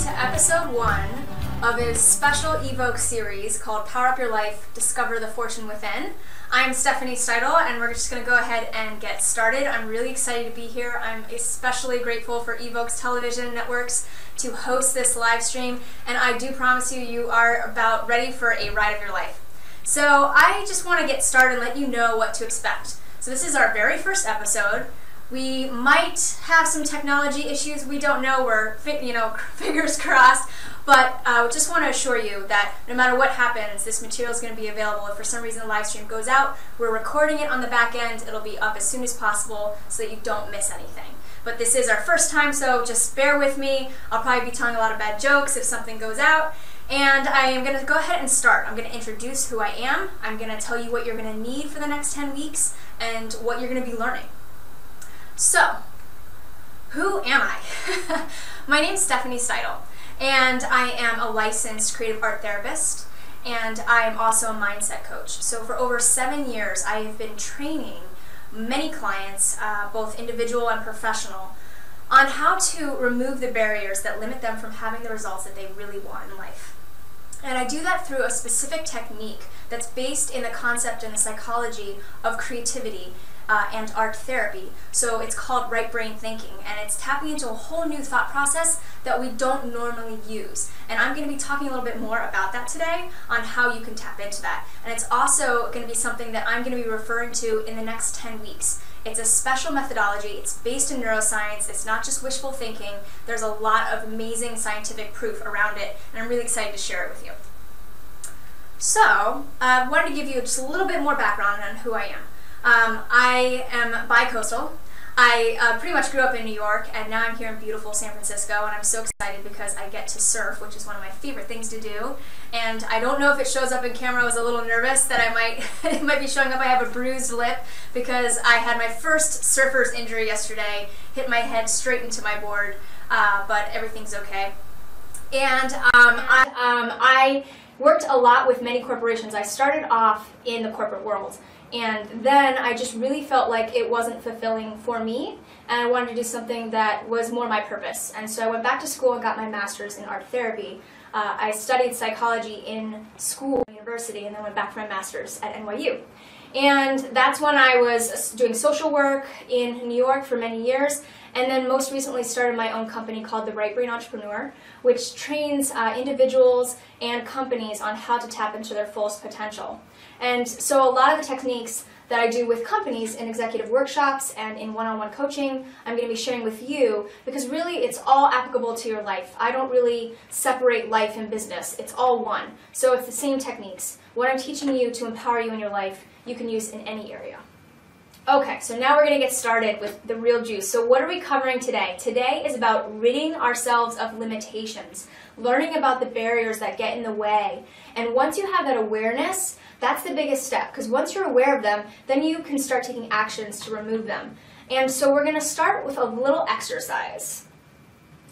to episode 1 of his special evox series called Power Up Your Life, Discover the Fortune Within. I'm Stephanie Steitel, and we're just going to go ahead and get started. I'm really excited to be here. I'm especially grateful for evox television networks to host this live stream, and I do promise you, you are about ready for a ride of your life. So I just want to get started and let you know what to expect. So this is our very first episode. We might have some technology issues. We don't know. We're, fingers crossed. But I just want to assure you that no matter what happens, this material is going to be available. If for some reason the live stream goes out, we're recording it on the back end. It'll be up as soon as possible so that you don't miss anything. But this is our first time, so just bear with me. I'll probably be telling a lot of bad jokes if something goes out. And I am going to go ahead and start. I'm going to introduce who I am. I'm going to tell you what you're going to need for the next 10 weeks and what you're going to be learning. So, who am I? My name is Stephanie Steitel, and I am a licensed creative art therapist, and I am also a mindset coach. So for over 7 years, I have been training many clients, both individual and professional, on how to remove the barriers that limit them from having the results that they really want in life. And I do that through a specific technique that's based in the concept and the psychology of creativity and art therapy. So it's called right brain thinking, and it's tapping into a whole new thought process that we don't normally use. And I'm going to be talking a little bit more about that today on how you can tap into that. And it's also going to be something that I'm going to be referring to in the next 10 weeks. It's a special methodology. It's based in neuroscience. It's not just wishful thinking. There's a lot of amazing scientific proof around it, and I'm really excited to share it with you. So I wanted to give you just a little bit more background on who I am. I am bi-coastal. I pretty much grew up in New York, and now I'm here in beautiful San Francisco, and I'm so excited because I get to surf, which is one of my favorite things to do. And I don't know if it shows up in camera. I was a little nervous that it might be showing up. I have a bruised lip because I had my first surfer's injury yesterday, hit my head straight into my board, but everything's okay. And I worked a lot with many corporations. I started off in the corporate world, and then I just really felt like it wasn't fulfilling for me, and I wanted to do something that was more my purpose. And so I went back to school and got my master's in art therapy. I studied psychology in school, university, and then went back for my master's at NYU. And that's when I was doing social work in New York for many years, and then most recently started my own company called The Right Brain Entrepreneur, which trains individuals and companies on how to tap into their fullest potential. And so a lot of the techniques that I do with companies in executive workshops and in one-on-one coaching, I'm going to be sharing with you because really it's all applicable to your life. I don't really separate life and business. It's all one. So it's the same techniques. What I'm teaching you to empower you in your life, you can use in any area. Okay, so now we're going to get started with the real juice. So what are we covering today? Today is about ridding ourselves of limitations, learning about the barriers that get in the way. And once you have that awareness, that's the biggest step, because once you're aware of them, then you can start taking actions to remove them. And so we're going to start with a little exercise.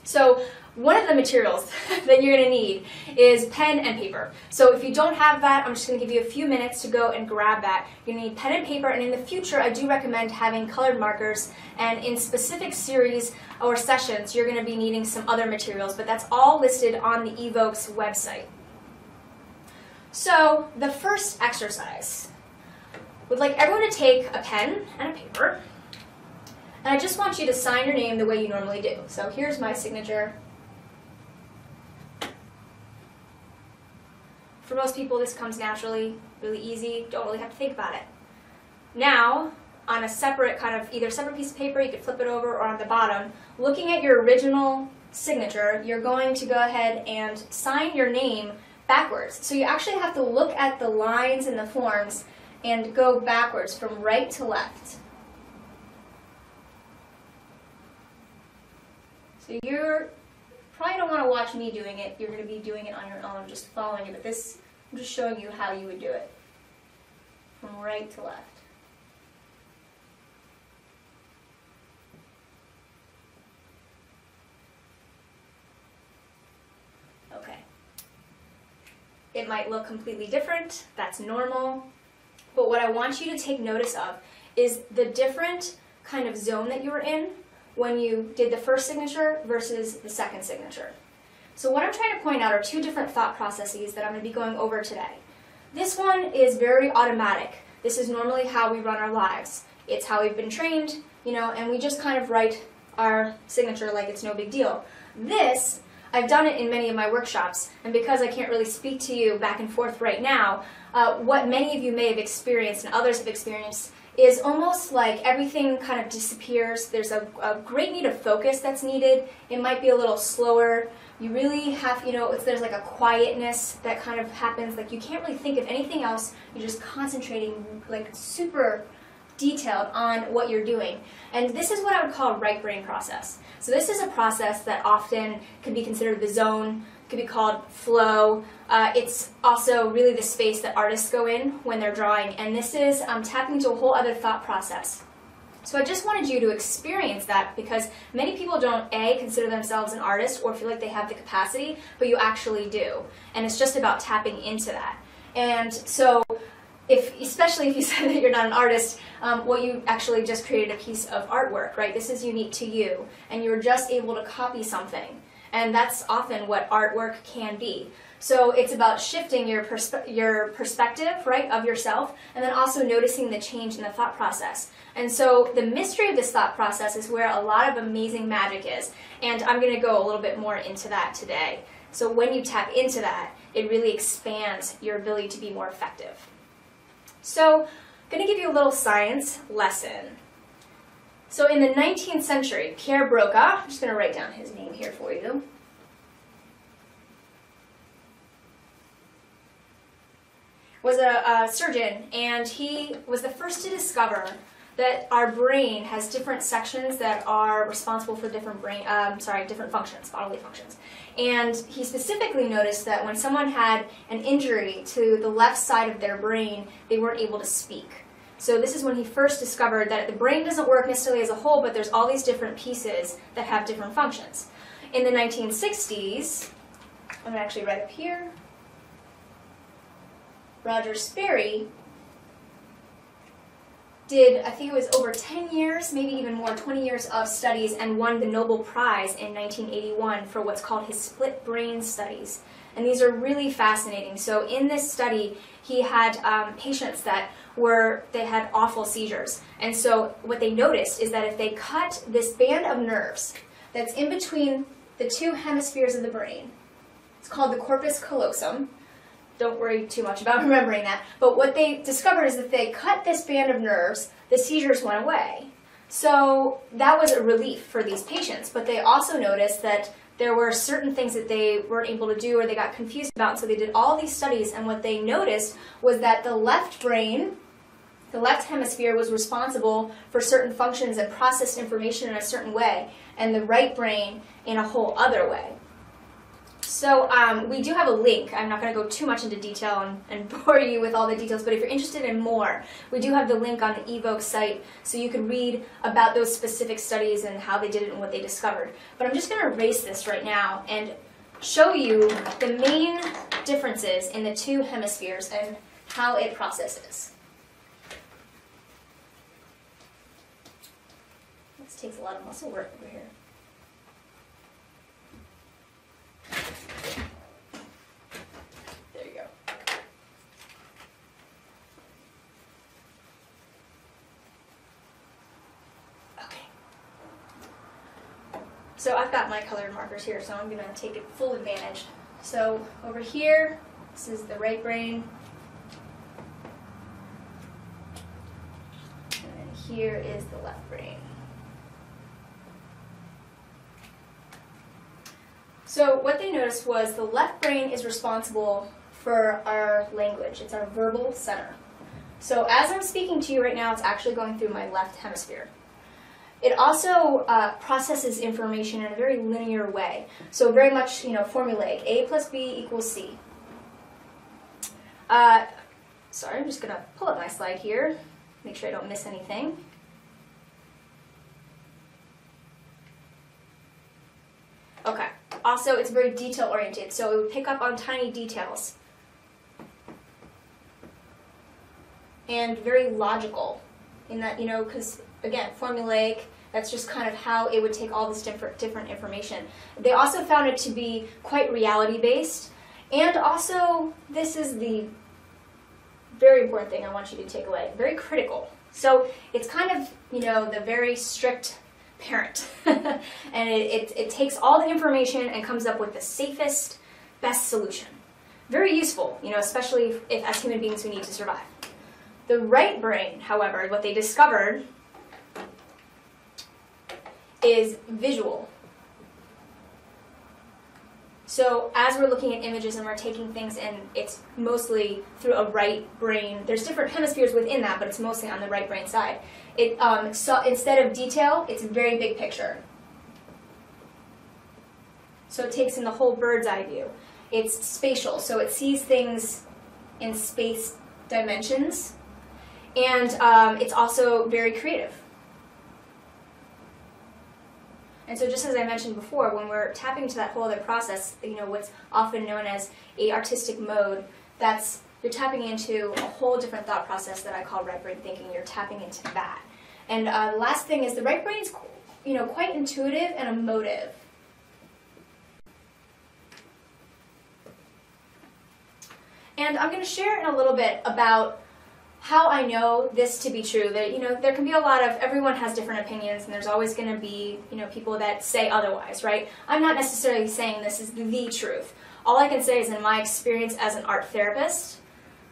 So one of the materials that you're going to need is pen and paper. So if you don't have that, I'm just going to give you a few minutes to go and grab that. You're going to need pen and paper, and in the future, I do recommend having colored markers, and in specific series or sessions, you're going to be needing some other materials, but that's all listed on the evox website. So the first exercise, would like everyone to take a pen and a paper, and I just want you to sign your name the way you normally do. So here's my signature. For most people, this comes naturally, really easy, don't really have to think about it. Now, on a separate either separate piece of paper, you could flip it over, or on the bottom, looking at your original signature, you're going to go ahead and sign your name backwards. So you actually have to look at the lines and the forms and go backwards from right to left. So you're probably don't want to watch me doing it. You're going to be doing it on your own, just following it. But this, I'm just showing you how you would do it from right to left. Okay. It might look completely different. That's normal. But what I want you to take notice of is the different kind of zone that you were in when you did the first signature versus the second signature. So what I'm trying to point out are two different thought processes that I'm going to be going over today. This one is very automatic. This is normally how we run our lives. It's how we've been trained, and we just kind of write our signature like it's no big deal. This, I've done it in many of my workshops, and because I can't really speak to you back and forth right now, what many of you may have experienced and others have experienced is almost like everything kind of disappears. There's a great need of focus that's needed. It might be a little slower. You really have, there's like a quietness that kind of happens. Like you can't really think of anything else. You're just concentrating like super detailed on what you're doing. And this is what I would call a right brain process. So this is a process that often can be considered the zone, could be called flow. It's also really the space that artists go in when they're drawing, and this is tapping into a whole other thought process. So I just wanted you to experience that because many people don't consider themselves an artist or feel like they have the capacity, but you actually do. And it's just about tapping into that. And so especially if you said that you're not an artist, well, you actually just created a piece of artwork, right? This is unique to you, and you're just able to copy something. And that's often what artwork can be. So it's about shifting your perspective, right, of yourself, and then also noticing the change in the thought process. And so the mystery of this thought process is where a lot of amazing magic is. And I'm going to go a little bit more into that today. So when you tap into that, it really expands your ability to be more effective. So I'm going to give you a little science lesson. So in the 19th century, Pierre Broca, I'm just going to write down his name here for you, was a surgeon, and he was the first to discover that our brain has different sections that are responsible for different different functions, bodily functions. And he specifically noticed that when someone had an injury to the left side of their brain, they weren't able to speak. So this is when he first discovered that the brain doesn't work necessarily as a whole, but there's all these different pieces that have different functions. In the 1960s, I'm going to actually write up here, Roger Sperry did, I think it was over 10 years, maybe even more, 20 years of studies, and won the Nobel Prize in 1981 for what's called his split brain studies. And these are really fascinating. So in this study, he had patients that they had awful seizures. And so what they noticed is that if they cut this band of nerves that's in between the two hemispheres of the brain, it's called the corpus callosum. Don't worry too much about remembering that. But what they discovered is that they cut this band of nerves, the seizures went away. So that was a relief for these patients. But they also noticed that there were certain things that they weren't able to do or they got confused about. So they did all these studies, and what they noticed was that the left brain, the left hemisphere, was responsible for certain functions and processed information in a certain way, and the right brain in a whole other way. So we do have a link. I'm not going to go too much into detail and bore you with all the details, but if you're interested in more, we do have the link on the evox site so you can read about those specific studies and how they did it and what they discovered. But I'm just going to erase this right now and show you the main differences in the two hemispheres and how it processes. This takes a lot of muscle work over here. There you go. Okay. So I've got my colored markers here, so I'm going to take it full advantage. So over here, this is the right brain. And then here is the left brain. So what they noticed was the left brain is responsible for our language. It's our verbal center. So as I'm speaking to you right now, it's actually going through my left hemisphere. It also processes information in a very linear way. So very much, formulaic. A plus B equals C. Sorry, I'm just going to pull up my slide here, make sure I don't miss anything. Okay. Also, it's very detail-oriented, so it would pick up on tiny details. And very logical in that, because, again, formulaic, That's just kind of how it would take all this different information. They also found it to be quite reality-based, and also, this is the very important thing I want you to take away, very critical. So it's kind of, the very strict parent. And it takes all the information and comes up with the safest, best solution. Very useful, especially if as human beings we need to survive. The right brain, however, what they discovered is visual. So as we're looking at images and we're taking things in, it's mostly through a right brain. There's different hemispheres within that, but it's mostly on the right brain side. So instead of detail, it's a very big picture. So it takes in the whole bird's eye view. It's spatial, so it sees things in space dimensions. And it's also very creative. And so just as I mentioned before, when we're tapping into that whole other process, what's often known as a artistic mode, you're tapping into a whole different thought process that I call right brain thinking. You're tapping into that. And the last thing is the right brain is, quite intuitive and emotive. And I'm going to share in a little bit about how I know this to be true. That there can be a lot of, everyone has different opinions, and there's always going to be people that say otherwise, right? I'm not necessarily saying this is the truth. All I can say is in my experience as an art therapist,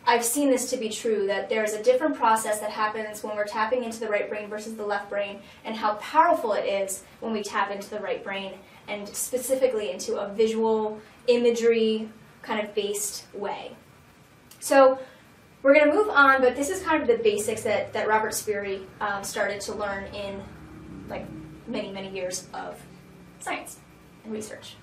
I've seen this to be true, that there's a different process that happens when we're tapping into the right brain versus the left brain, and how powerful it is when we tap into the right brain, and specifically into a visual, imagery kind of based way. So we're going to move on, but this is kind of the basics that Robert Sperry started to learn in many, many years of science and research.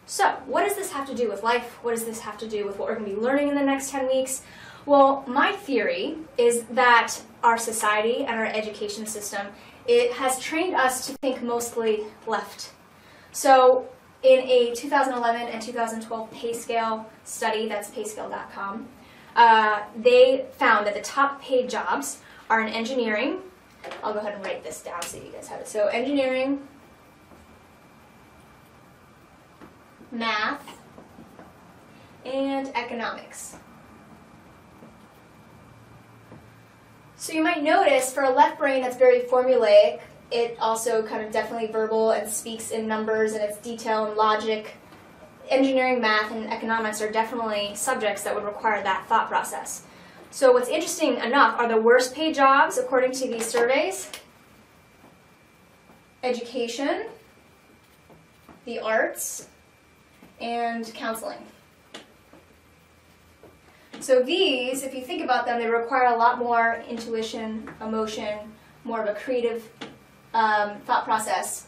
So what does this have to do with life? What does this have to do with what we're going to be learning in the next 10 weeks? Well, my theory is that our society and our education system, it has trained us to think mostly left. So in a 2011 and 2012 pay scale study, that's payscale.com, they found that the top paid jobs are in engineering. I'll go ahead and write this down so you guys have it. So engineering, math, and economics. So you might notice for a left brain that's very formulaic, it also kind of definitely verbal and speaks in numbers and it's detail and logic. Engineering, math, and economics are definitely subjects that would require that thought process. So what's interesting enough are the worst paid jobs, according to these surveys: education, the arts, and counseling. So these, if you think about them, they require a lot more intuition, emotion, more of a creative thought process.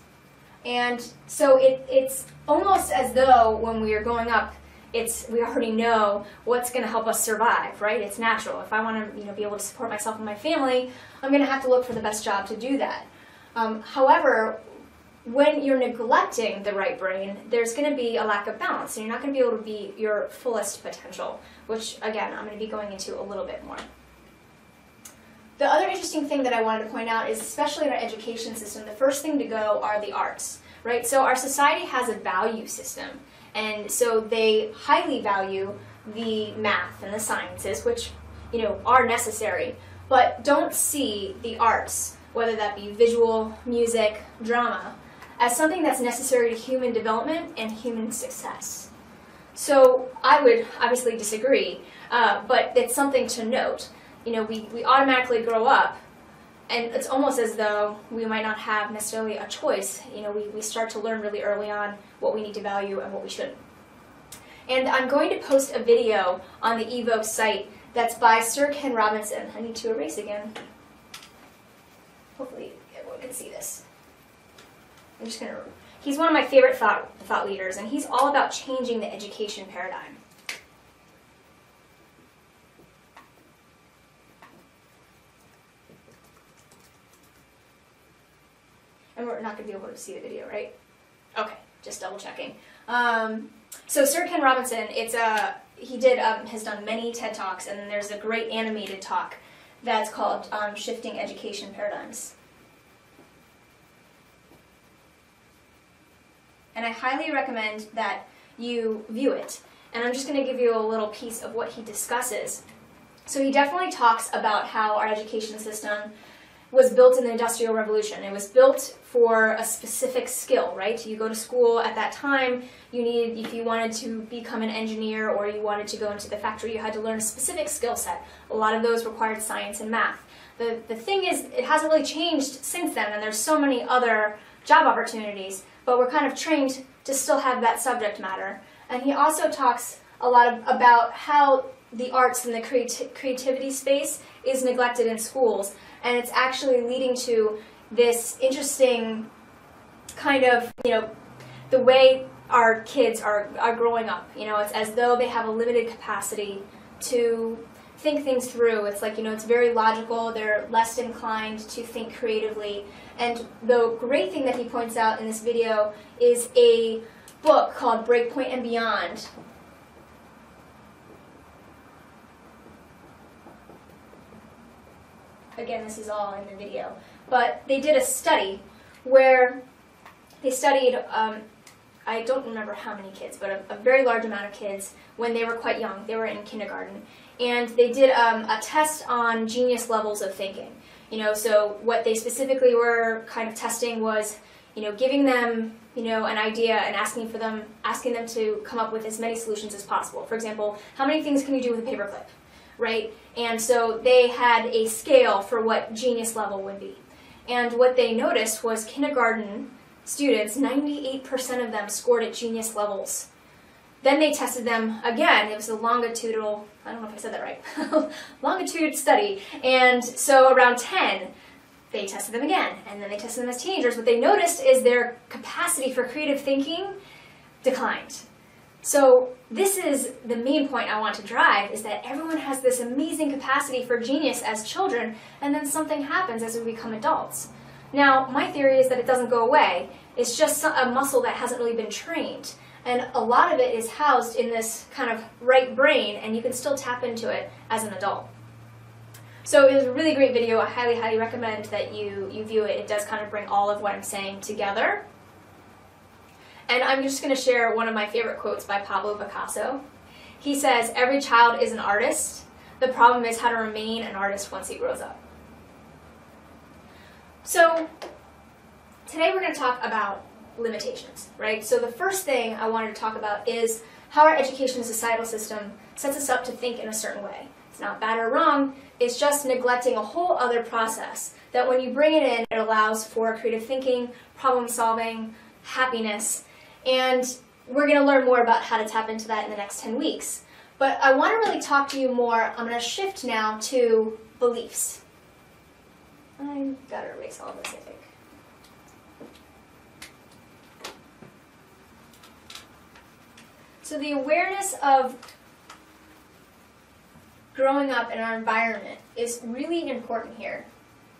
And so it's almost as though when we are growing up, we already know what's going to help us survive, right? It's natural. If I want to be able to support myself and my family, I'm going to have to look for the best job to do that. However, when you're neglecting the right brain, there's going to be a lack of balance, and you're not going to be able to be your fullest potential, which, again, I'm going to be going into a little bit more. The other interesting thing that I wanted to point out is, especially in our education system, the first thing to go are the arts, right? So our society has a value system, and so they highly value the math and the sciences, which, are necessary, but don't see the arts, whether that be visual, music, drama, as something that's necessary to human development and human success. So I would obviously disagree, but it's something to note. We automatically grow up, and it's almost as though we might not have necessarily a choice. We start to learn really early on what we need to value and what we shouldn't. And I'm going to post a video on the evox site that's by Sir Ken Robinson. I need to erase again. Hopefully everyone can see this. He's one of my favorite thought leaders, and he's all about changing the education paradigm. And we're not going to be able to see the video, right? Okay, just double checking. So Sir Ken Robinson, has done many TED Talks, and there's a great animated talk that's called Shifting Education Paradigms. and I highly recommend that you view it. And I'm just going to give you a little piece of what he discusses. So he definitely talks about how our education system was built in the Industrial Revolution. It was built for a specific skill, right? You go to school at that time, if you wanted to become an engineer or you wanted to go into the factory, you had to learn a specific skill set. A lot of those required science and math. The thing is, it hasn't really changed since then, and there's so many other job opportunities, but we're kind of trained to still have that subject matter. And he also talks a lot about how the arts and the creativity space is neglected in schools, and it's actually leading to this interesting kind of, the way our kids are growing up. It's as though they have a limited capacity to think things through. It's like, it's very logical, they're less inclined to think creatively. And the great thing that he points out in this video is a book called Breakpoint and Beyond. Again, this is all in the video. But they did a study where they studied, I don't remember how many kids, but a very large amount of kids when they were quite young. They were in kindergarten. And they did a test on genius levels of thinking. So what they specifically were kind of testing was, giving them, an idea and asking them to come up with as many solutions as possible. For example, how many things can you do with a paperclip, right? And so they had a scale for what genius level would be. And what they noticed was kindergarten students, 98% of them scored at genius levels. Then they tested them again. It was a longitudinal, I don't know if I said that right, longitude study. And so around 10, they tested them again. And then they tested them as teenagers. What they noticed is their capacity for creative thinking declined. So this is the main point I want to drive, is that everyone has this amazing capacity for genius as children, and then something happens as we become adults. Now, my theory is that it doesn't go away. It's just a muscle that hasn't really been trained. And a lot of it is housed in this kind of right brain, and you can still tap into it as an adult. So it was a really great video. I highly, highly recommend that you view it. It does kind of bring all of what I'm saying together. And I'm just going to share one of my favorite quotes by Pablo Picasso. He says, "Every child is an artist. The problem is how to remain an artist once he grows up." So today we're going to talk about limitations, right? So the first thing I wanted to talk about is how our education and societal system sets us up to think in a certain way. It's not bad or wrong, it's just neglecting a whole other process that when you bring it in, it allows for creative thinking, problem solving, happiness, and we're going to learn more about how to tap into that in the next 10 weeks. But I want to really talk to you more, I'm going to shift now to beliefs. I've got to erase all this, I think. So the awareness of growing up in our environment is really important here,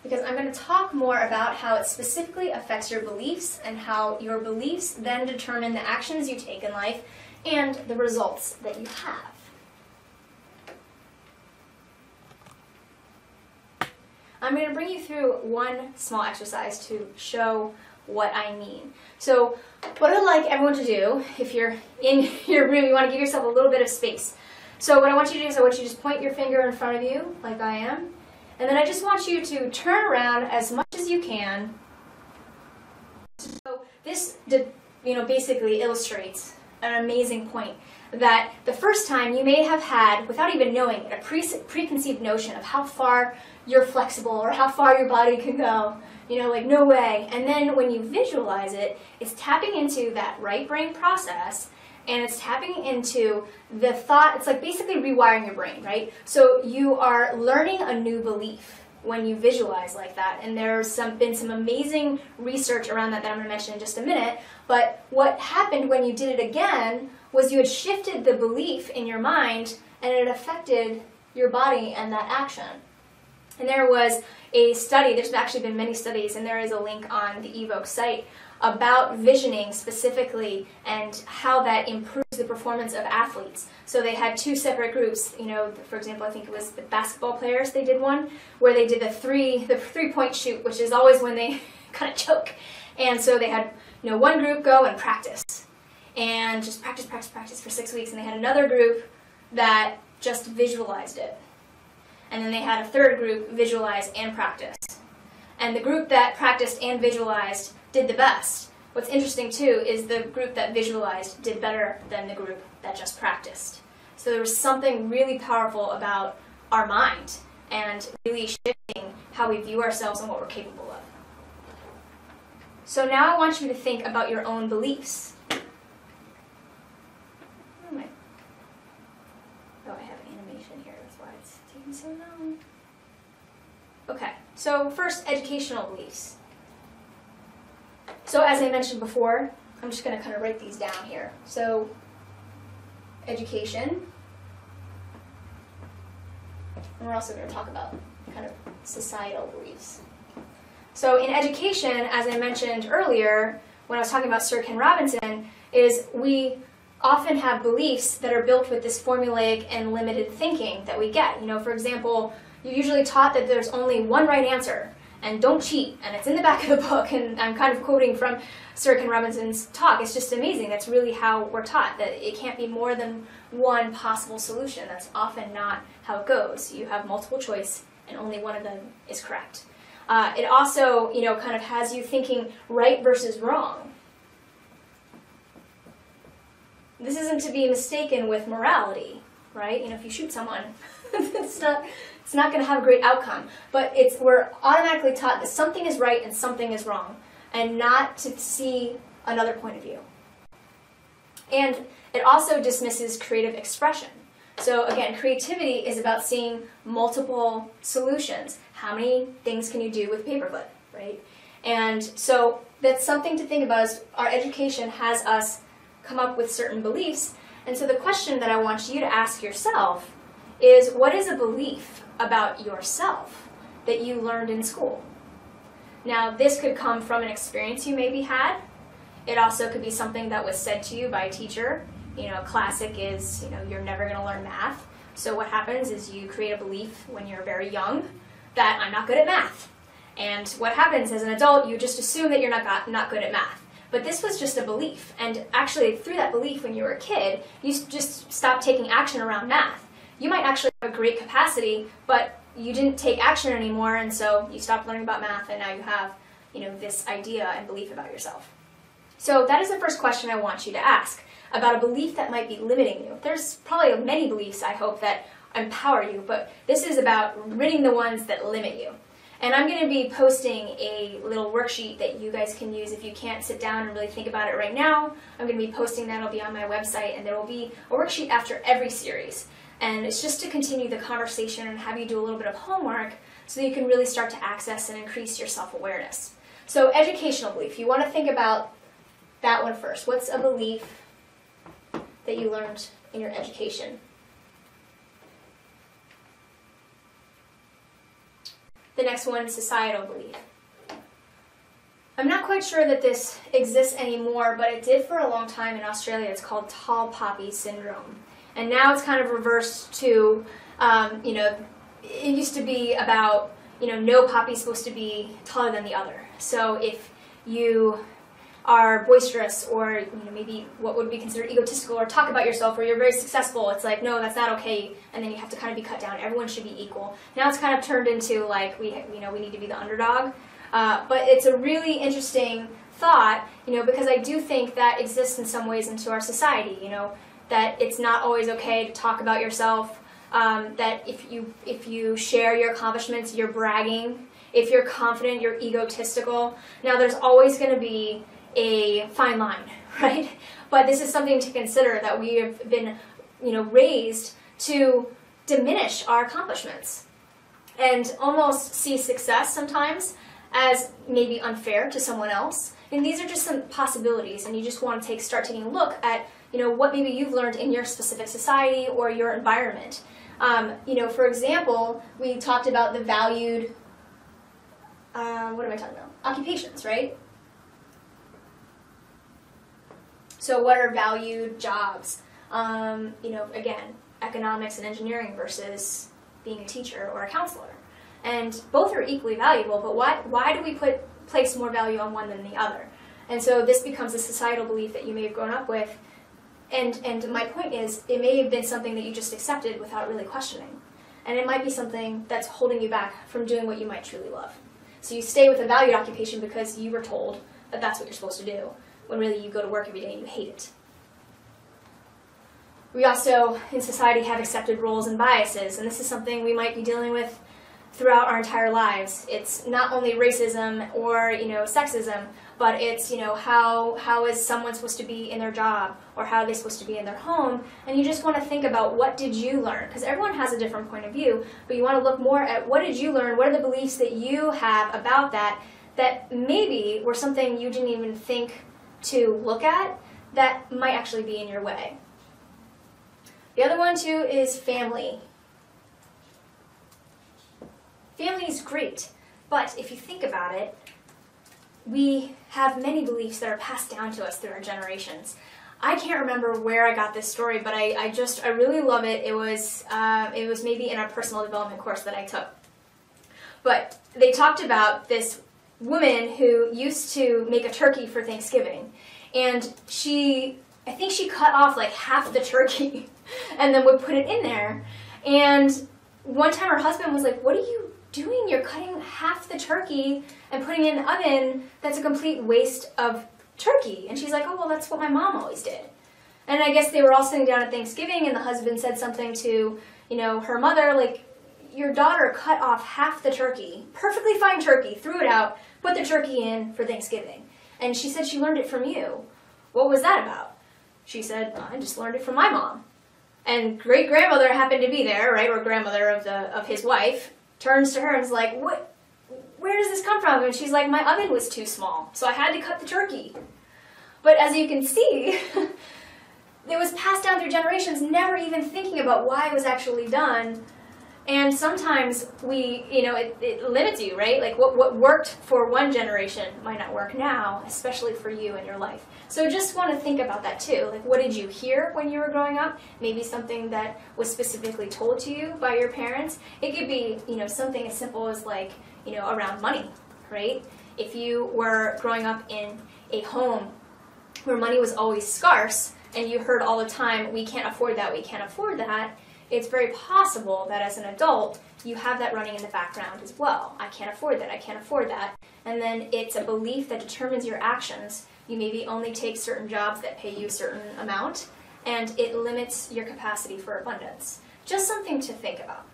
because I'm going to talk more about how it specifically affects your beliefs and how your beliefs then determine the actions you take in life and the results that you have. I'm going to bring you through one small exercise to show what I mean. So what I'd like everyone to do, if you're in your room, you want to give yourself a little bit of space. So what I want you to do is I want you to just point your finger in front of you, like I am, and then I just want you to turn around as much as you can. So this, basically illustrates an amazing point, that the first time you may have had, without even knowing it, a preconceived notion of how far you're flexible or how far your body can go. Like, no way. And then when you visualize it, it's tapping into that right brain process, and it's tapping into the thought. It's like basically rewiring your brain, right? So you are learning a new belief when you visualize like that. And there's been some amazing research around that I'm going to mention in just a minute. But what happened when you did it again was you had shifted the belief in your mind, and it affected your body and that action. And there was a study, there's actually been many studies, and there is a link on the evox site about visioning specifically and how that improves the performance of athletes. So they had two separate groups. For example, I think it was the basketball players, they did one where they did the three-point shoot, which is always when they kind of choke. And so they had one group go and practice, and just practice for 6 weeks, and they had another group that just visualized it. And then they had a third group visualize and practice. And the group that practiced and visualized did the best. What's interesting too is the group that visualized did better than the group that just practiced. So there was something really powerful about our mind and really shifting how we view ourselves and what we're capable of. So now I want you to think about your own beliefs. Where am I? Oh, I have animation here, that's why it's taking so long. Okay, so first, educational beliefs. So as I mentioned before, I'm just going to kind of write these down here. So, education. And we're also going to talk about kind of societal beliefs. So in education, as I mentioned earlier, when I was talking about Sir Ken Robinson, is we often have beliefs that are built with this formulaic and limited thinking that we get. For example, you're usually taught that there's only one right answer, and don't cheat, and it's in the back of the book, and I'm kind of quoting from Sir Ken Robinson's talk. It's just amazing. That's really how we're taught, that it can't be more than one possible solution. That's often not how it goes. You have multiple choice, and only one of them is correct. It also, kind of has you thinking right versus wrong. This isn't to be mistaken with morality, right? If you shoot someone, it's not going to have a great outcome. But we're automatically taught that something is right and something is wrong, and not to see another point of view. And it also dismisses creative expression. So again, creativity is about seeing multiple solutions. How many things can you do with paperclip, right? And so that's something to think about. Is our education has us come up with certain beliefs. And so the question that I want you to ask yourself is, what is a belief about yourself that you learned in school? Now, this could come from an experience you maybe had. It also could be something that was said to you by a teacher. A classic is, you're never going to learn math. So what happens is you create a belief when you're very young that I'm not good at math. And what happens as an adult, you just assume that you're not good at math. But this was just a belief. And actually, through that belief when you were a kid, you just stopped taking action around math. You might actually have a great capacity, but you didn't take action anymore, and so you stopped learning about math, and now you have, this idea and belief about yourself. So that is the first question I want you to ask, about a belief that might be limiting you. There's probably many beliefs, I hope, that empower you, but this is about ridding the ones that limit you. And I'm going to be posting a little worksheet that you guys can use if you can't sit down and really think about it right now. I'm going to be posting that. It'll be on my website, and there will be a worksheet after every series. And it's just to continue the conversation and have you do a little bit of homework so that you can really start to access and increase your self-awareness. So educational belief, you want to think about that one first. What's a belief that you learned in your education? The next one is societal belief. I'm not quite sure that this exists anymore, but it did for a long time in Australia. It's called tall poppy syndrome. And now it's kind of reversed to, it used to be about, no poppy is supposed to be taller than the other. So if you are boisterous or maybe what would be considered egotistical or talk about yourself or you're very successful, it's like, no, that's not okay, and then you have to kind of be cut down. Everyone should be equal. Now it's kind of turned into like we need to be the underdog. But it's a really interesting thought, because I do think that exists in some ways into our society, that it's not always okay to talk about yourself, that if you share your accomplishments, you're bragging. If you're confident, you're egotistical. Now there's always going to be a fine line, right? But this is something to consider, that we have been, raised to diminish our accomplishments and almost see success sometimes as maybe unfair to someone else. And these are just some possibilities, and you just want to start taking a look at, what maybe you've learned in your specific society or your environment. For example, we talked about the valued, what am I talking about? Occupations, right? So what are valued jobs? Again, economics and engineering versus being a teacher or a counselor. And both are equally valuable, but why do we place more value on one than the other? And so this becomes a societal belief that you may have grown up with. And my point is, it may have been something that you just accepted without really questioning. And it might be something that's holding you back from doing what you might truly love. So you stay with a valued occupation because you were told that that's what you're supposed to do, when really you go to work every day and you hate it. We also, in society, have accepted roles and biases, and this is something we might be dealing with throughout our entire lives. It's not only racism or, sexism, but it's, how is someone supposed to be in their job, or how are they supposed to be in their home, and you just want to think about what did you learn, because everyone has a different point of view, but you want to look more at what did you learn, what are the beliefs that you have about that maybe were something you didn't even think to look at, that might actually be in your way. The other one, too, is family. Family is great, but if you think about it, we have many beliefs that are passed down to us through our generations. I can't remember where I got this story, but I really love it. It was maybe in a personal development course that I took. But they talked about this woman who used to make a turkey for Thanksgiving, and I think she cut off like half the turkey and then would put it in there. And one time her husband was like, "What are you doing? You're cutting half the turkey and putting it in the oven. That's a complete waste of turkey." And she's like, "Oh, well, that's what my mom always did." And I guess they were all sitting down at Thanksgiving, and the husband said something to, her mother, like, "Your daughter cut off half the turkey, perfectly fine turkey, threw it out, put the turkey in for Thanksgiving. And she said she learned it from you. What was that about?" She said, "I just learned it from my mom." And great-grandmother happened to be there, right, or grandmother of his wife, turns to her and is like, where does this come from? And she's like, "My oven was too small, so I had to cut the turkey." But as you can see, it was passed down through generations, never even thinking about why it was actually done. And sometimes it limits you, right? Like what worked for one generation might not work now, especially for you in your life. So just want to think about that too. Like, what did you hear when you were growing up? Maybe something that was specifically told to you by your parents. It could be, something as simple as like, around money, right? If you were growing up in a home where money was always scarce and you heard all the time, "We can't afford that, we can't afford that," it's very possible that as an adult, you have that running in the background as well. "I can't afford that, I can't afford that." And then it's a belief that determines your actions. You maybe only take certain jobs that pay you a certain amount, and it limits your capacity for abundance. Just something to think about.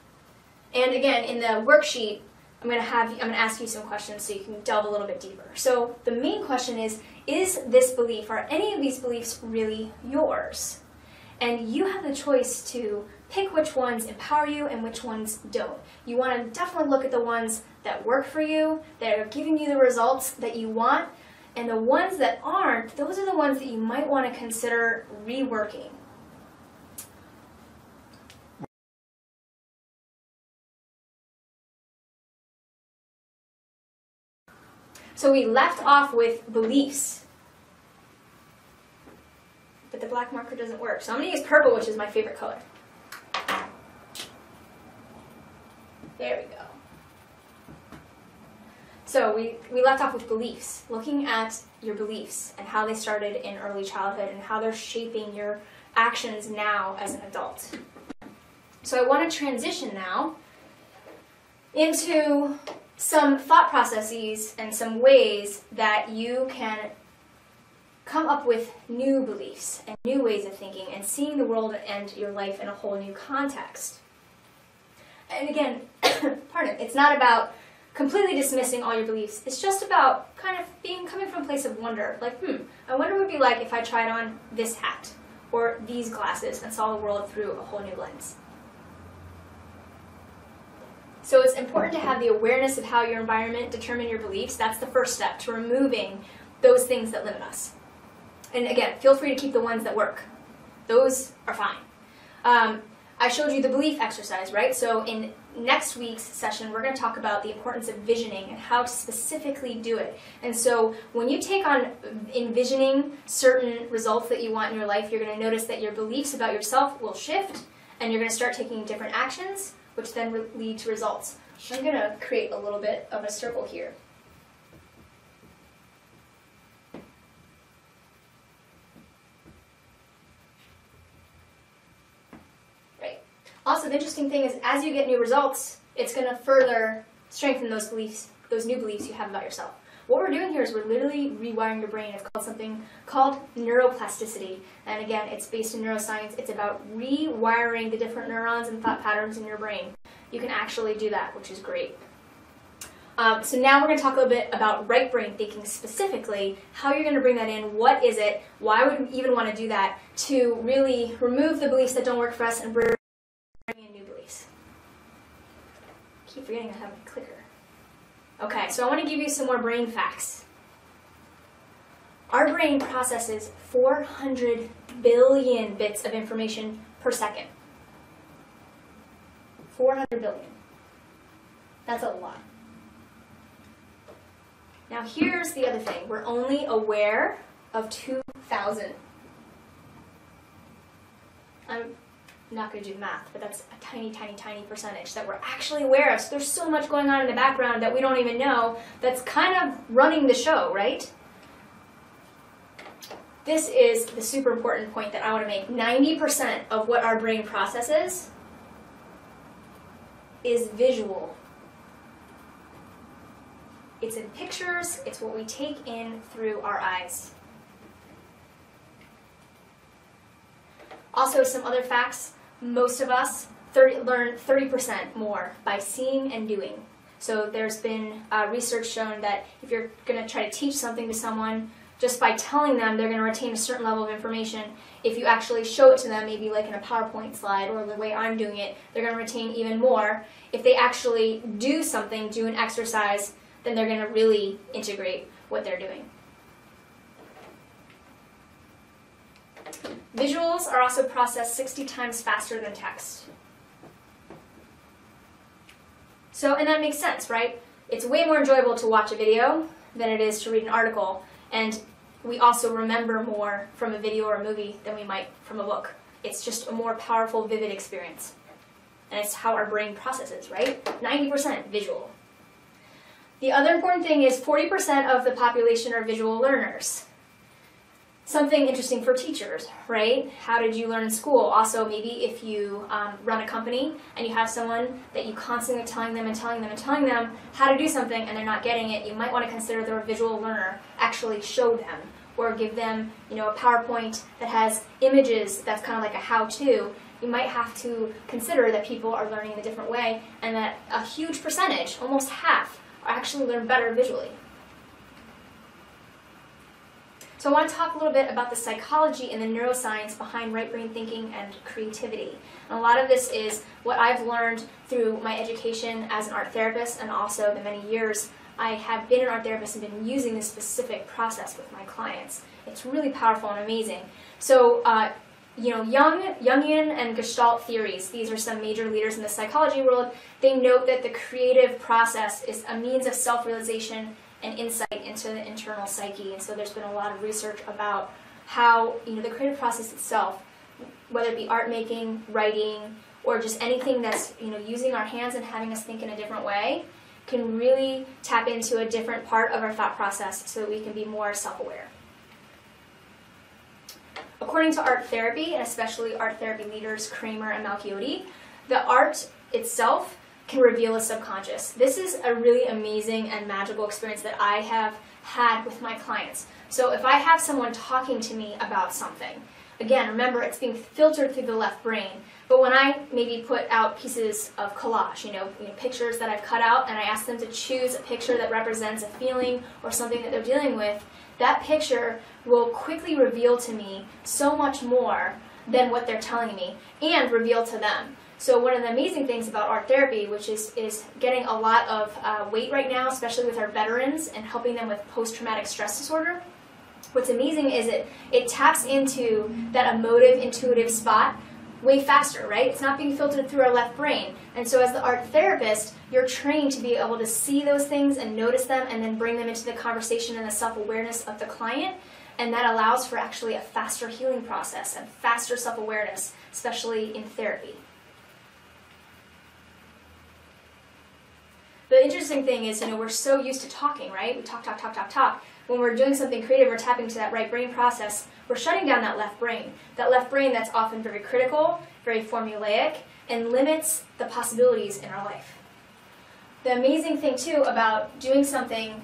And again, in the worksheet, I'm going to ask you some questions so you can delve a little bit deeper. So the main question is this belief, are any of these beliefs really yours? And you have the choice to pick which ones empower you and which ones don't. You want to definitely look at the ones that work for you, that are giving you the results that you want, and the ones that aren't, those are the ones that you might want to consider reworking. So we left off with beliefs, but the black marker doesn't work. So I'm going to use purple, which is my favorite color. There we go. So we left off with beliefs, looking at your beliefs and how they started in early childhood and how they're shaping your actions now as an adult. So I want to transition now into some thought processes and some ways that you can come up with new beliefs and new ways of thinking and seeing the world and your life in a whole new context. And again, pardon, it's not about completely dismissing all your beliefs. It's just about kind of coming from a place of wonder. Like, I wonder what it would be like if I tried on this hat or these glasses and saw the world through a whole new lens. So it's important to have the awareness of how your environment determines your beliefs. That's the first step to removing those things that limit us. And again, feel free to keep the ones that work. Those are fine. I showed you the belief exercise, right? So in next week's session, we're going to talk about the importance of visioning and how to specifically do it. And so when you take on envisioning certain results that you want in your life, you're going to notice that your beliefs about yourself will shift, and you're going to start taking different actions, which then lead to results. I'm going to create a little bit of a circle here. Also, the interesting thing is as you get new results, it's going to further strengthen those beliefs, those new beliefs you have about yourself. What we're doing here is we're literally rewiring your brain. It's called something called neuroplasticity. And again, it's based in neuroscience. It's about rewiring the different neurons and thought patterns in your brain. You can actually do that, which is great. So now we're going to talk a little bit about right brain thinking specifically, how you're going to bring that in, what is it, why would we even want to do that, to really remove the beliefs that don't work for us and bring in new beliefs. I keep forgetting I have a clicker. Okay, so I want to give you some more brain facts. Our brain processes 400 billion bits of information per second. 400 billion. That's a lot. Now here's the other thing. We're only aware of 2,000. I'm not going to do the math, but that's a tiny, tiny, tiny percentage that we're actually aware of. So there's so much going on in the background that we don't even know that's kind of running the show, right? This is the super important point that I want to make. 90% of what our brain processes is visual. It's in pictures, it's what we take in through our eyes. Also, some other facts. Most of us learn 30% more by seeing and doing. So there's been research shown that if you're going to try to teach something to someone, just by telling them, they're going to retain a certain level of information. If you actually show it to them, maybe like in a PowerPoint slide or the way I'm doing it, they're going to retain even more. If they actually do something, do an exercise, then they're going to really integrate what they're doing. Visuals are also processed 60 times faster than text. So, and that makes sense, right? It's way more enjoyable to watch a video than it is to read an article, and we also remember more from a video or a movie than we might from a book. It's just a more powerful, vivid experience. And it's how our brain processes, right? 90% visual. The other important thing is 40% of the population are visual learners. Something interesting for teachers, right? How did you learn in school? Also, maybe if you run a company and you have someone that you constantly are telling them how to do something and they're not getting it, you might want to consider they're a visual learner. Actually show them or give them, a PowerPoint that has images that's kind of like a how-to. You might have to consider that people are learning in a different way and that a huge percentage, almost half, actually learn better visually. So I want to talk a little bit about the psychology and the neuroscience behind right brain thinking and creativity. And a lot of this is what I've learned through my education as an art therapist, and also the many years I have been an art therapist and been using this specific process with my clients. It's really powerful and amazing. So, Jungian and Gestalt theories, these are some major leaders in the psychology world. They note that the creative process is a means of self-realization and insight into the internal psyche. And so there's been a lot of research about how, the creative process itself, whether it be art making, writing, or just anything that's, using our hands and having us think in a different way, can really tap into a different part of our thought process so that we can be more self-aware. According to art therapy, and especially art therapy leaders Kramer and Malchiodi, the art itself can reveal a subconscious. This is a really amazing and magical experience that I have had with my clients. So if I have someone talking to me about something, again, remember it's being filtered through the left brain, but when I maybe put out pieces of collage, pictures that I've cut out, and I ask them to choose a picture that represents a feeling or something that they're dealing with, that picture will quickly reveal to me so much more than what they're telling me, and reveal to them. So one of the amazing things about art therapy, which is getting a lot of weight right now, especially with our veterans, and helping them with post-traumatic stress disorder, what's amazing is it taps into that emotive, intuitive spot way faster, right? It's not being filtered through our left brain. And so as the art therapist, you're trained to be able to see those things and notice them and then bring them into the conversation and the self-awareness of the client. And that allows for actually a faster healing process and faster self-awareness, especially in therapy. The interesting thing is, we're so used to talking, right? We talk. when we're doing something creative, we're tapping to that right brain process, we're shutting down that left brain that's often very critical, very formulaic, and limits the possibilities in our life. The amazing thing too about doing something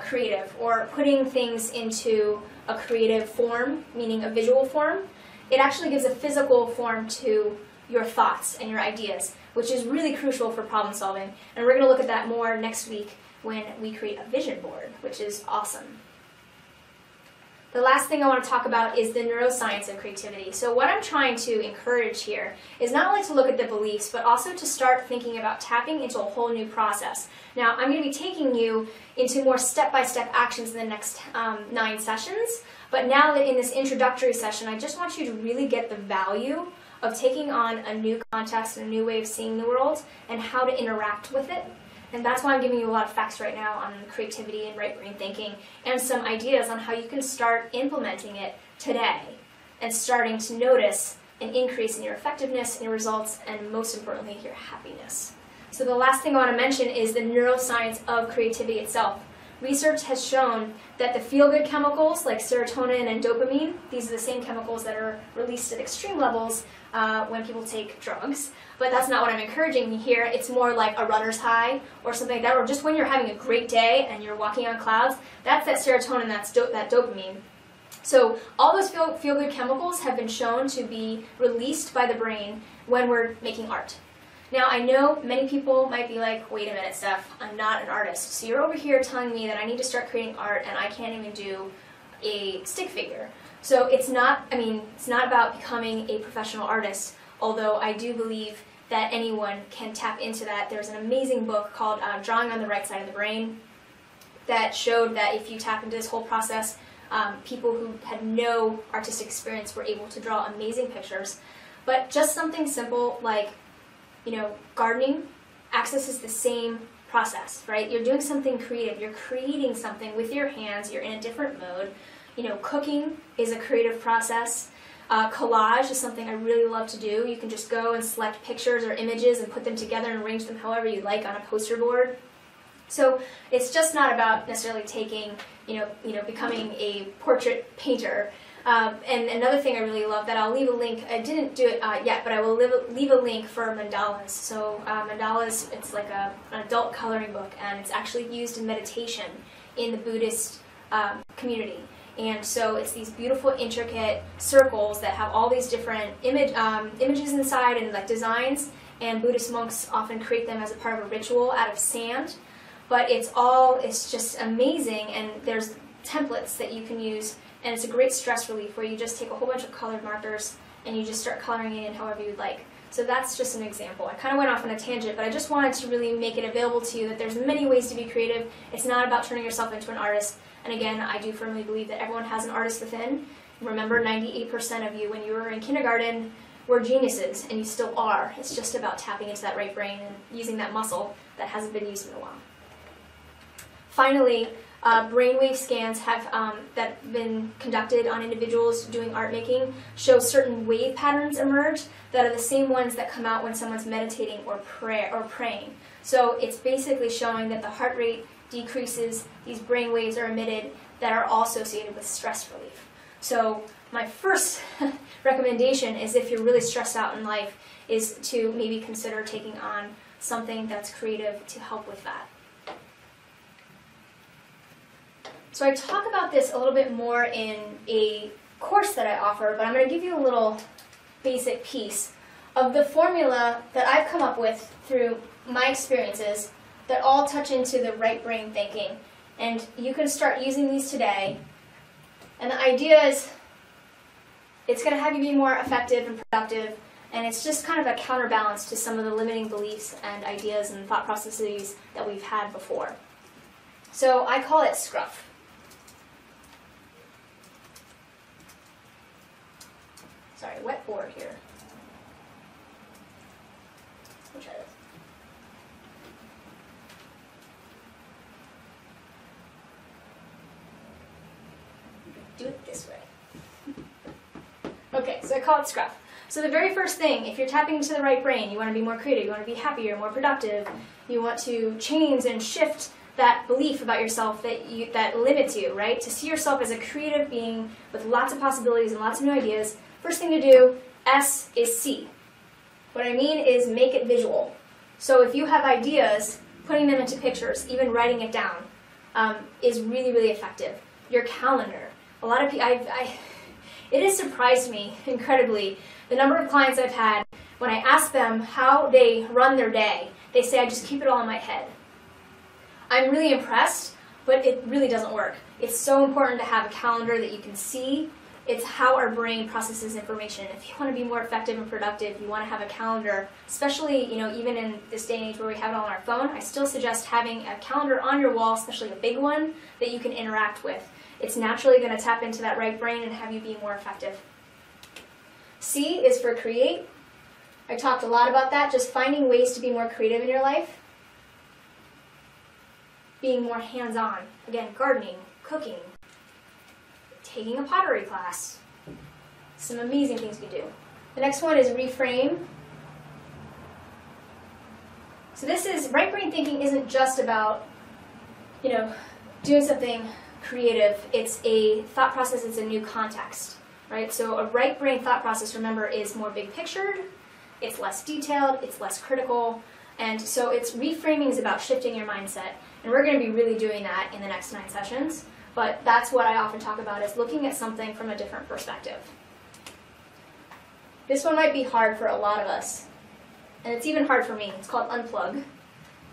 creative or putting things into a creative form, meaning a visual form, it actually gives a physical form to your thoughts and your ideas, which is really crucial for problem solving. And we're going to look at that more next week when we create a vision board, which is awesome. The last thing I want to talk about is the neuroscience of creativity. So what I'm trying to encourage here is not only to look at the beliefs, but also to start thinking about tapping into a whole new process. Now, I'm going to be taking you into more step-by-step actions in the next 9 sessions, but now that in this introductory session, I just want you to really get the value of taking on a new context and a new way of seeing the world and how to interact with it. And that's why I'm giving you a lot of facts right now on creativity and right brain thinking and some ideas on how you can start implementing it today and starting to notice an increase in your effectiveness, in your results, and most importantly, your happiness. So the last thing I want to mention is the neuroscience of creativity itself. Research has shown that the feel-good chemicals like serotonin and dopamine, these are the same chemicals that are released at extreme levels when people take drugs, but that's not what I'm encouraging here. It's more like a runner's high or something like that, or just when you're having a great day and you're walking on clouds, that's that serotonin, that's that dopamine. So all those feel-good chemicals have been shown to be released by the brain when we're making art. Now, I know many people might be like, wait a minute, Steph, I'm not an artist. So you're over here telling me that I need to start creating art and I can't even do a stick figure. So it's not about becoming a professional artist, although I do believe that anyone can tap into that. There's an amazing book called Drawing on the Right Side of the Brain that showed that if you tap into this whole process, people who had no artistic experience were able to draw amazing pictures. But just something simple like, gardening accesses the same process, right? You're doing something creative. You're creating something with your hands. You're in a different mode. Cooking is a creative process. Collage is something I really love to do. You can just go and select pictures or images and put them together and arrange them however you like on a poster board. So it's just not about necessarily taking, becoming a portrait painter. And another thing I really love that I'll leave a link, I didn't do it yet, but I will leave a link for mandalas. So mandalas, it's like an adult coloring book, and it's actually used in meditation in the Buddhist community. And so it's these beautiful, intricate circles that have all these different images inside and like designs, and Buddhist monks often create them as a part of a ritual out of sand. But it's just amazing, and there's templates that you can use. And it's a great stress relief where you just take a whole bunch of colored markers and you just start coloring it in however you'd like. So that's just an example. I kind of went off on a tangent, but I just wanted to really make it available to you that there's many ways to be creative. It's not about turning yourself into an artist. And again, I do firmly believe that everyone has an artist within. Remember, 98% of you when you were in kindergarten were geniuses, and you still are. It's just about tapping into that right brain and using that muscle that hasn't been used in a while. Finally, brainwave scans that been conducted on individuals doing art making show certain wave patterns emerge that are the same ones that come out when someone's meditating or praying. So it's basically showing that the heart rate decreases, these brain waves are emitted that are all associated with stress relief. So my first recommendation is, if you're really stressed out in life, is to maybe consider taking on something that's creative to help with that. So I talk about this a little bit more in a course that I offer, but I'm going to give you a little basic piece of the formula that I've come up with through my experiences that all touch into the right brain thinking. And you can start using these today. And the idea is it's going to have you be more effective and productive, and it's just kind of a counterbalance to some of the limiting beliefs and ideas and thought processes that we've had before. So I call it SCRUF. Sorry, wet board here. We'll try this. Do it this way. Okay, so I call it SCRUF. So the very first thing, if you're tapping into the right brain, you want to be more creative, you want to be happier, more productive, you want to change and shift that belief about yourself that limits you, right? To see yourself as a creative being with lots of possibilities and lots of new ideas, first thing to do, S, is see. What I mean is make it visual. So if you have ideas, putting them into pictures, even writing it down, is really, really effective. Your calendar. A lot of people, it has surprised me incredibly the number of clients I've had when I ask them how they run their day. They say, I just keep it all in my head. I'm really impressed, but it really doesn't work. It's so important to have a calendar that you can see. It's how our brain processes information. If you want to be more effective and productive, you want to have a calendar, especially, even in this day and age where we have it all on our phone. I still suggest having a calendar on your wall, especially a big one, that you can interact with. It's naturally going to tap into that right brain and have you be more effective. C is for create. I talked a lot about that, just finding ways to be more creative in your life. Being more hands-on. Again, gardening, cooking, taking a pottery class. Some amazing things you can do. The next one is reframe. So right brain thinking isn't just about, doing something creative. It's a thought process, it's a new context, right? So a right brain thought process, remember, is more big pictured, it's less detailed, it's less critical, and so reframing is about shifting your mindset, and we're going to be really doing that in the next 9 sessions. But that's what I often talk about, is looking at something from a different perspective. This one might be hard for a lot of us, and it's even hard for me. It's called unplug.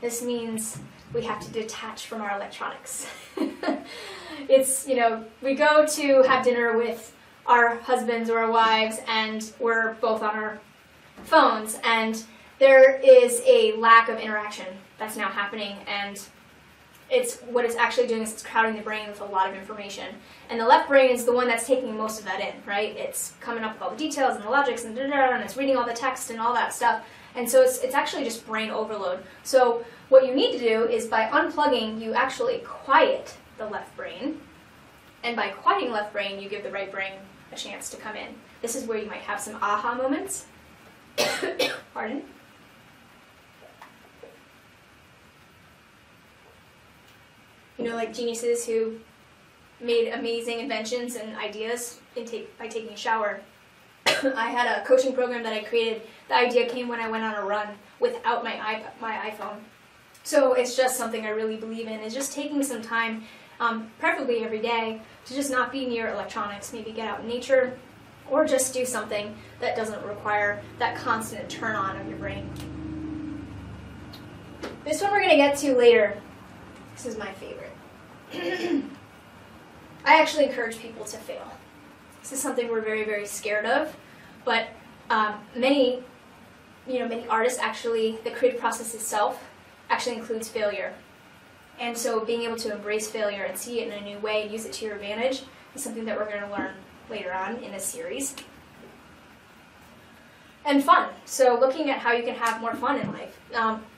This means we have to detach from our electronics. It's, we go to have dinner with our husbands or our wives, and we're both on our phones, and there is a lack of interaction that's now happening, and what it's actually doing is it's crowding the brain with a lot of information. And the left brain is the one that's taking most of that in, right? It's coming up with all the details and the logics and and it's reading all the text and all that stuff. And so it's actually just brain overload. So what you need to do is, by unplugging, you actually quiet the left brain. And by quieting the left brain, you give the right brain a chance to come in. This is where you might have some aha moments. Pardon? Like geniuses who made amazing inventions and ideas by taking a shower. I had a coaching program that I created. The idea came when I went on a run without my iPhone. So it's just something I really believe in, is just taking some time, preferably every day, to just not be near electronics. Maybe get out in nature, or just do something that doesn't require that constant turn on of your brain. This one we're going to get to later. This is my favorite. I actually encourage people to fail. This is something we're very, very scared of, but many artists actually, the creative process itself actually includes failure. And so being able to embrace failure and see it in a new way and use it to your advantage is something that we're going to learn later on in this series. And fun. So looking at how you can have more fun in life.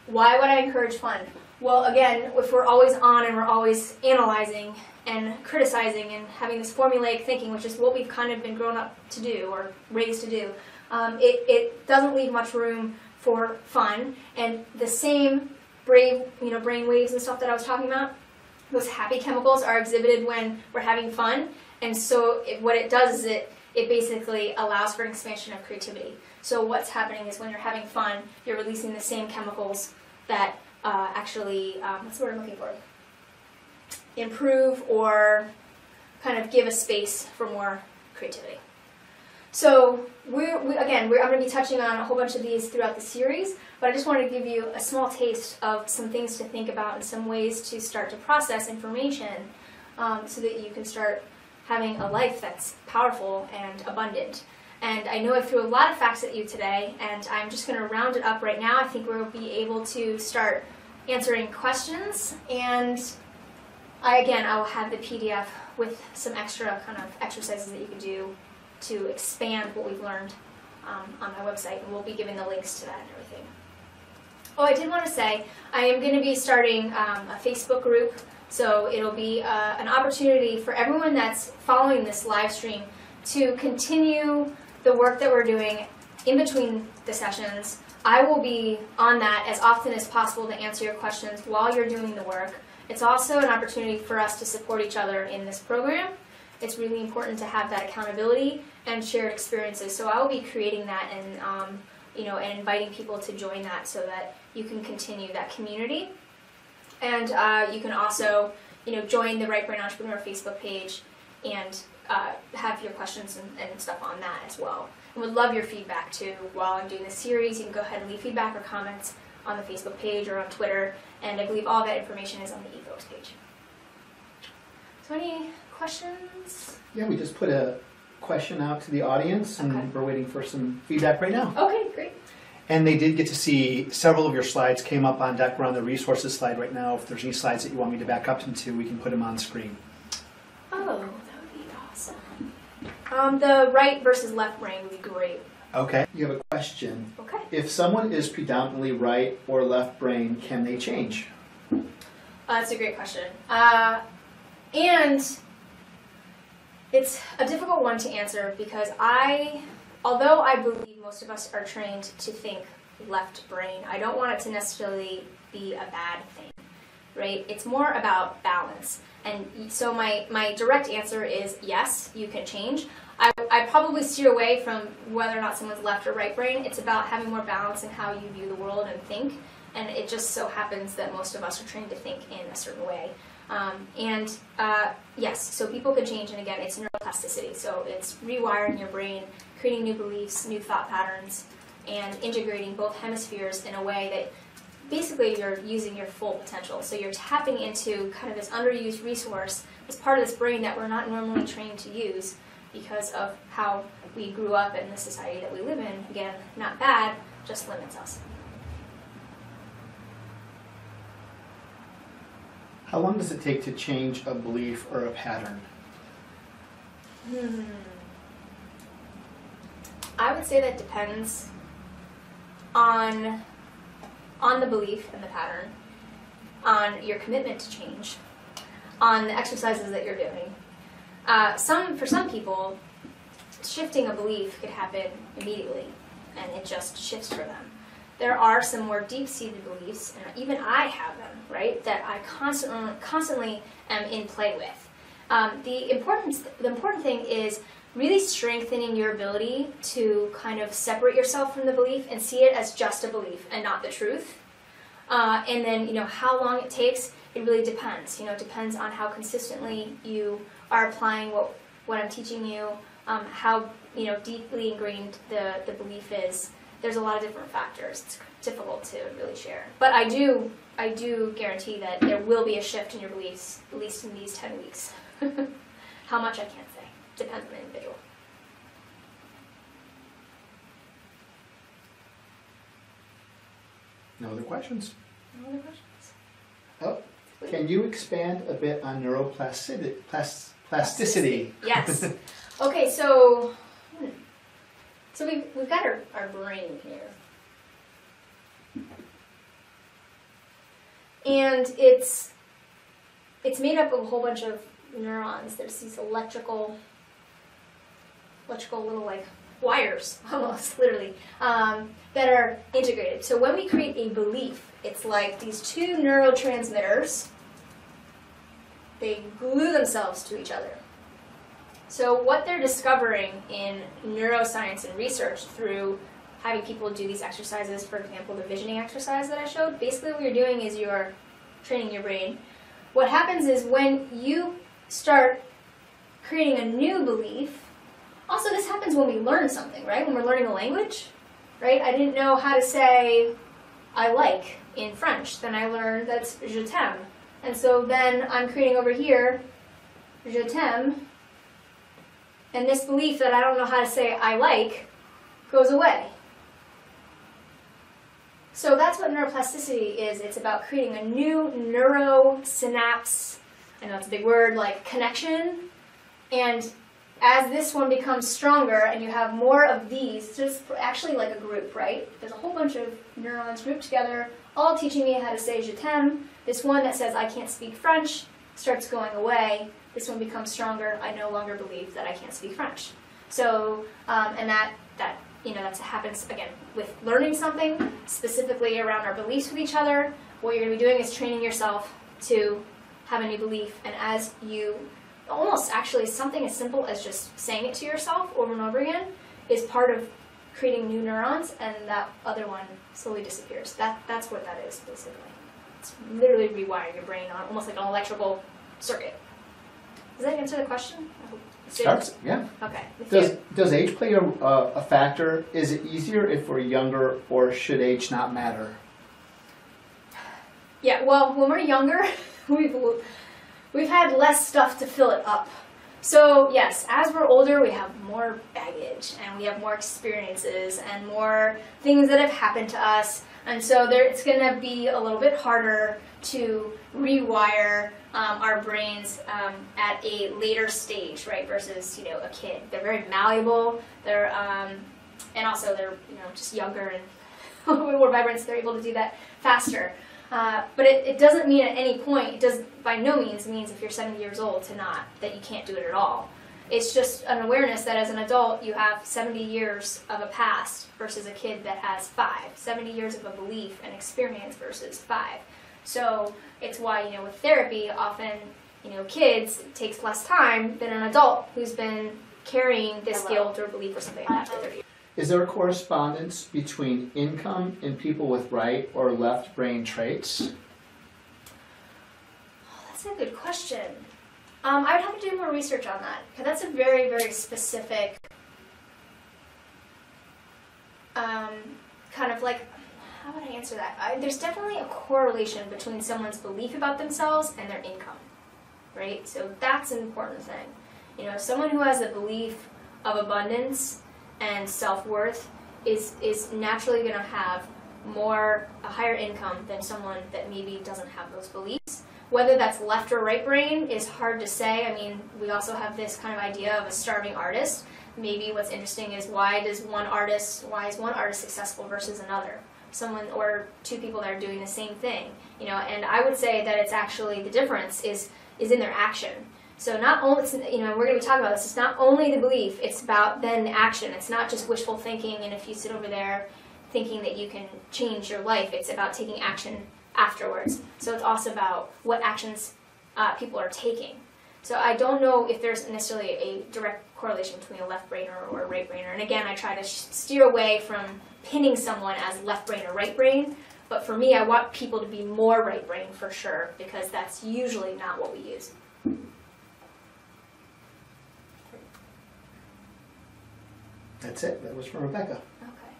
Why would I encourage fun? Well, again, if we're always on and we're always analyzing and criticizing and having this formulaic thinking, which is what we've kind of been grown up to do or raised to do, it doesn't leave much room for fun. And the same brain waves and stuff that I was talking about, those happy chemicals are exhibited when we're having fun. And so what it does is it basically allows for an expansion of creativity. So what's happening is when you're having fun, you're releasing the same chemicals that actually, what's the word I'm looking for? Improve or kind of give a space for more creativity. So I'm going to be touching on a whole bunch of these throughout the series, but I just wanted to give you a small taste of some things to think about and some ways to start to process information so that you can start having a life that's powerful and abundant. And I know I threw a lot of facts at you today, and I'm just going to round it up right now. I think we'll be able to start answering questions, and I will have the PDF with some extra kind of exercises that you can do to expand what we've learned on my website, and we'll be giving the links to that and everything. Oh, I did want to say, I am going to be starting a Facebook group, so it'll be an opportunity for everyone that's following this live stream to continue the work that we're doing in between the sessions. I will be on that as often as possible to answer your questions while you're doing the work, It's also an opportunity for us to support each other in this program. It's really important to have that accountability and shared experiences. So I will be creating that and and inviting people to join that so that you can continue that community. And you can also join the Right Brain Entrepreneur Facebook page and have your questions and stuff on that as well. And would love your feedback too while I'm doing this series. You can go ahead and leave feedback or comments on the Facebook page or on Twitter, and I believe all that information is on the evox page. So any questions? Yeah, we just put a question out to the audience, and we're waiting for some feedback right now. Okay, great. And they did get to see several of your slides came up on deck. We're on the resources slide right now. If there's any slides that you want me to back up into, we can put them on screen. Oh, that would be awesome. The right versus left brain would be great. Okay. You have a question. Okay. If someone is predominantly right or left brain, can they change? That's a great question. And it's a difficult one to answer because although I believe most of us are trained to think left brain, I don't want it to necessarily be a bad thing, right? It's more about balance. And so my direct answer is yes, you can change. I probably steer away from whether or not someone's left or right brain. It's about having more balance in how you view the world and think. And it just so happens that most of us are trained to think in a certain way. Yes, so people can change, and again, it's neuroplasticity. So it's rewiring your brain, creating new beliefs, new thought patterns, and integrating both hemispheres in a way that basically you're using your full potential. So you're tapping into kind of this underused resource, this part of this brain that we're not normally trained to use because of how we grew up in the society that we live in. Again, not bad, just limits us. How long does it take to change a belief or a pattern? I would say that depends on the belief and the pattern, on your commitment to change, on the exercises that you're doing. For some people, shifting a belief could happen immediately, and it just shifts for them. There are some more deep-seated beliefs, and even I have them, right, that I constantly am in play with. The important thing is really strengthening your ability to kind of separate yourself from the belief and see it as just a belief and not the truth. And then, how long it takes, it really depends. It depends on how consistently you are applying what I'm teaching you, how deeply ingrained the belief is. There's a lot of different factors. It's difficult to really share. But I do guarantee that there will be a shift in your beliefs, at least in these 10 weeks. How much I can't say. Depends on the individual. No other questions? No other questions? Oh, can you expand a bit on neuroplasticity? Yes. Okay, so we've got our brain here. And it's made up of a whole bunch of neurons. There's these electrical little like wires, almost literally, that are integrated. So when we create a belief, it's like these two neurotransmitters, they glue themselves to each other. So what they're discovering in neuroscience and research through having people do these exercises, for example, the visioning exercise that I showed, basically what you're doing is you're training your brain. What happens is when you start creating a new belief, also this happens when we learn something, right? When we're learning a language, right? I didn't know how to say I like in French. Then I learned that's je t'aime. And so then I'm creating over here, je t'aime, and this belief that I don't know how to say I like goes away. So that's what neuroplasticity is. It's about creating a new neurosynapse, I know it's a big word, like connection. And as this one becomes stronger and you have more of these, it's just actually like a group, right? There's a whole bunch of neurons grouped together, all teaching me how to say je t'aime. This one that says I can't speak French starts going away. This one becomes stronger. I no longer believe that I can't speak French. So, and that happens, again, with learning something, specifically around our beliefs with each other. What you're going to be doing is training yourself to have a new belief, and as you, almost actually something as simple as just saying it to yourself over and over again is part of creating new neurons, and that other one slowly disappears. That's what that is, basically. It's literally rewiring your brain on almost like an electrical circuit. Does that answer the question? I hope it Starts, yeah. Okay. Does age play a factor? Is it easier if we're younger, or should age not matter? Yeah, well, when we're younger, we've had less stuff to fill it up. So yes, as we're older, we have more baggage, and we have more experiences, and more things that have happened to us, and so it's going to be a little bit harder to rewire our brains at a later stage, right? Versus a kid. They're very malleable. They're and also they're just younger and a little bit more vibrant, so they're able to do that faster. But it doesn't mean at any point, it does by no means means if you're 70 years old that you can't do it at all. It's just an awareness that as an adult you have 70 years of a past versus a kid that has 5. 70 years of a belief and experience versus 5. So it's why, with therapy, often, kids, it takes less time than an adult who's been carrying this guilt or belief or something like that for 30 years. Is there a correspondence between income and people with right or left brain traits? Oh, that's a good question. I would have to do more research on that, because that's a very, very specific kind of like, how would I answer that? There's definitely a correlation between someone's belief about themselves and their income, right? So that's an important thing. Someone who has a belief of abundance and self-worth is naturally going to have a higher income than someone that maybe doesn't have those beliefs. Whether that's left or right brain is hard to say. I mean, we also have this kind of idea of a starving artist. Maybe what's interesting is why is one artist successful versus another? Someone or two people that are doing the same thing, and I would say that it's actually the difference is in their action. So not only, we're going to be talking about this, it's not only the belief, it's about then the action. It's not just wishful thinking, and if you sit over there thinking that you can change your life, it's about taking action afterwards. So it's also about what actions people are taking. So I don't know if there's necessarily a direct correlation between a left brainer or a right brainer. And again, I try to steer away from pinning someone as left brain or right brain. But for me, I want people to be more right brain for sure, because that's usually not what we use. That's it. That was from Rebecca. Okay.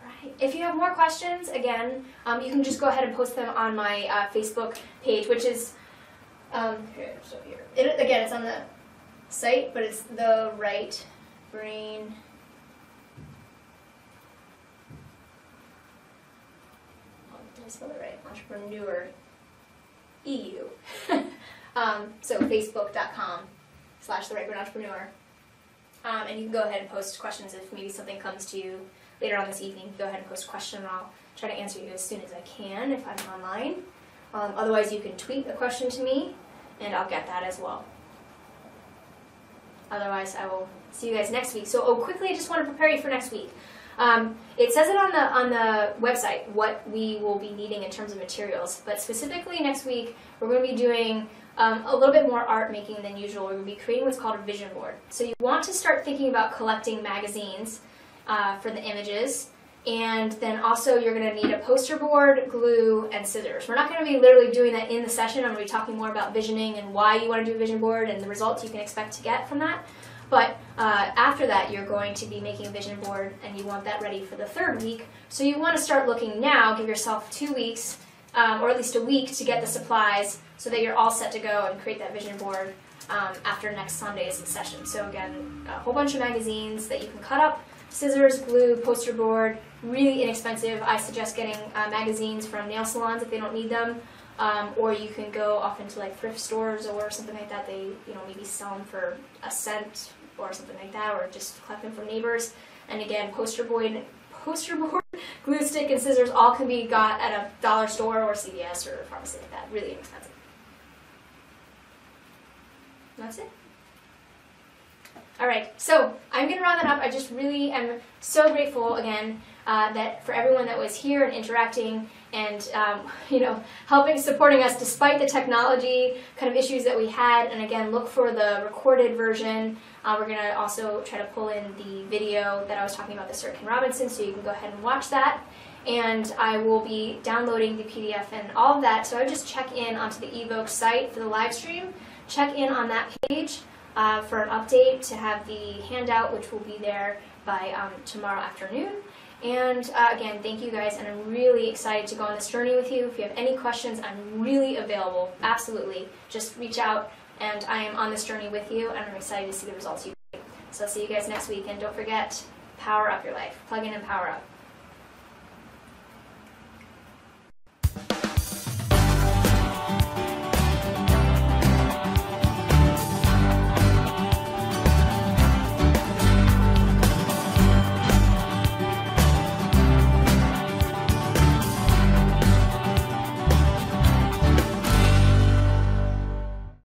Right. If you have more questions, again, you can just go ahead and post them on my Facebook page, which is here. Again, it's on the site, but it's the Right Brain. Did I spell it right? Entrepreneur EU. So facebook.com/the Right Brain Entrepreneur. And you can go ahead and post questions if maybe something comes to you later on this evening. Go ahead and post a question, and I'll try to answer you as soon as I can if I'm online. Otherwise, you can tweet a question to me, and I'll get that as well. Otherwise, I will see you guys next week. So, quickly, I just want to prepare you for next week. It says it on the website what we will be needing in terms of materials, but specifically next week, we're going to be doing a little bit more art making than usual. We're going to be creating what's called a vision board. So you want to start thinking about collecting magazines for the images, and then also you're going to need a poster board, glue, and scissors. We're not going to be literally doing that in the session. I'm going to be talking more about visioning and why you want to do a vision board and the results you can expect to get from that. But after that, you're going to be making a vision board, and you want that ready for the 3rd week. So you want to start looking now, give yourself 2 weeks, or at least a week to get the supplies so that you're all set to go and create that vision board after next Sunday's session. So again, a whole bunch of magazines that you can cut up, scissors, glue, poster board, really inexpensive. I suggest getting magazines from nail salons if they don't need them, or you can go off into like thrift stores or something like that. They maybe sell them for a cent or something like that, or just collect them from neighbors. And again, poster board, glue stick, and scissors all can be got at a dollar store or CVS or a pharmacy like that. Really inexpensive. That's it. All right, so I'm going to round that up. I just really am so grateful again that for everyone that was here and interacting and supporting us despite the technology kind of issues that we had. And again, look for the recorded version. We're going to also try to pull in the video that I was talking about, the Sir Ken Robinson, so you can go ahead and watch that. And I will be downloading the PDF and all of that. So I would just check in onto the evox site for the live stream. Check in on that page for an update, to have the handout, which will be there by tomorrow afternoon. And again, thank you guys, and I'm really excited to go on this journey with you. If you have any questions, I'm really available. Absolutely. Just reach out, and I am on this journey with you, and I'm excited to see the results you get. So I'll see you guys next week, and don't forget, power up your life. Plug in and power up.